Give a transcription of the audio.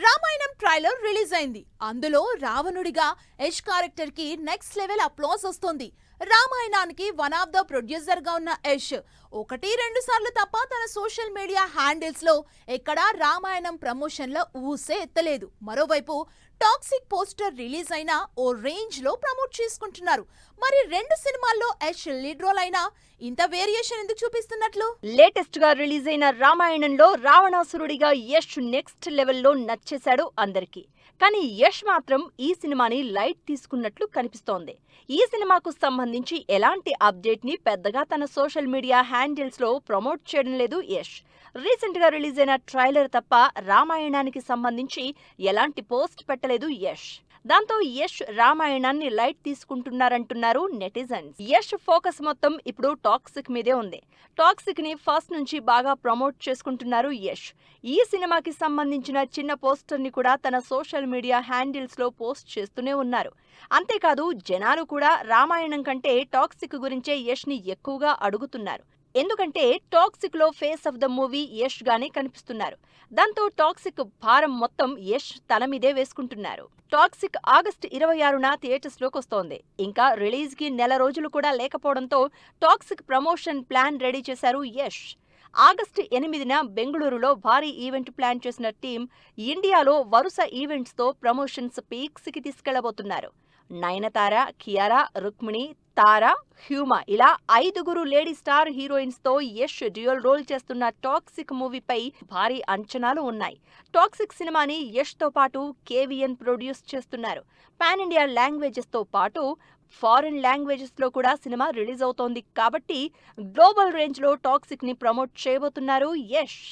Ramayanam trailer release అయింది. అందులో రావణుడిగా Yash character కి నెక్స్ట్ లెవెల్ అప్లాస్ వస్తుంది. రామాయణానికి వన్ ఆఫ్ ద ప్రొడ్యూసర్ గా ఉన్న యష్ ఒకటి రెండు సార్లు తప్ప తన సోషల్ మీడియా హ్యాండిల్స్ లో ఎక్కడా రామాయణం ప్రమోషన్ లో ఊసే ఎత్తలేదు. మరోవైపు టాక్సిక్ పోస్టర్ రిలీజ్ అయినా ఓ రేంజ్ లో ప్రమోట్ చేసుకుంటున్నారు. మరి రెండు సినిమాల్లో యష్ లీడ్ రోల్ అయినా ఇంత వేరియేషన్ ఎందుకు చూపిస్తున్నట్లు? లేటెస్ట్ గా రిలీజ్ అయిన రామాయణంలో రావణాసురుడిగా యష్ నెక్స్ట్ లెవెల్లో నచ్చేశాడు అందరికి. కానీ యష్ మాత్రం ఈ సినిమాని లైట్ తీసుకున్నట్లు కనిపిస్తోంది. ఈ సినిమాకు సంబంధించి ఎలాంటి అప్డేట్ ని పెద్దగా తన సోషల్ మీడియా హ్యాండిల్స్ లో ప్రమోట్ చేయడం లేదు యష్. రీసెంట్ గా రిలీజ్ అయిన ట్రైలర్ తప్ప రామాయణానికి సంబంధించి ఎలాంటి పోస్ట్ పెట్టలేదు యష్. దాంతో యష్ రామాయణాన్ని లైట్ తీసుకుంటున్నారంటున్నారు నెటిజన్స్. యష్ ఫోకస్ మొత్తం ఇప్పుడు టాక్సిక్ మీదే ఉంది. టాక్సిక్ ని ఫస్ట్ నుంచి బాగా ప్రమోట్ చేసుకుంటున్నారు యష్. ఈ సినిమాకి సంబంధించిన చిన్న పోస్టర్ ని కూడా తన సోషల్ మీడియా హ్యాండిల్స్ లో పోస్ట్ చేస్తూనే ఉన్నారు. అంతేకాదు జనాలు కూడా రామాయణం కంటే టాక్సిక్ గురించే యష్ ని ఎక్కువగా అడుగుతున్నారు. ఎందుకంటే టాక్సిక్ లో face of the movie Yash గానే కనిపిస్తున్నారు. దాంతో టాక్సిక్ భారం మొత్తం యష్ తల మీదే వేసుకుంటున్నారు. టాక్సిక్ ఆగస్టు 26న థియేటర్స్ లోకి వస్తోంది. ఇంకా రిలీజ్ కి నెల రోజులు కూడా లేకపోవడంతో టాక్సిక్ ప్రమోషన్ ప్లాన్ రెడీ చేశారు యష్. ఆగస్టు 8న బెంగళూరులో భారీ ఈవెంట్ ప్లాన్ చేసిన టీం ఇండియాలో వరుస ఈవెంట్స్ తో ప్రమోషన్స్ పీక్స్ కి తీసుకెళ్లబోతున్నారు. నయనతార, కియారా, రుక్మిణి, తారా, హ్యూమా ఇలా 5 లేడీ స్టార్ హీరోయిన్స్ తో యష్ డ్యూయల్ రోల్ చేస్తున్న టాక్సిక్ మూవీపై భారీ అంచనాలు ఉన్నాయి. టాక్సిక్ సినిమాని యష్ తో పాటు కేవీఎన్ ప్రొడ్యూస్ చేస్తున్నారు. పాన్ ఇండియా లాంగ్వేజెస్ తో పాటు ఫారిన్ లాంగ్వేజెస్ లో కూడా సినిమా రిలీజ్ అవుతోంది కాబట్టి గ్లోబల్ రేంజ్ లో టాక్సిక్ ని ప్రమోట్ చేయబోతున్నారు యష్.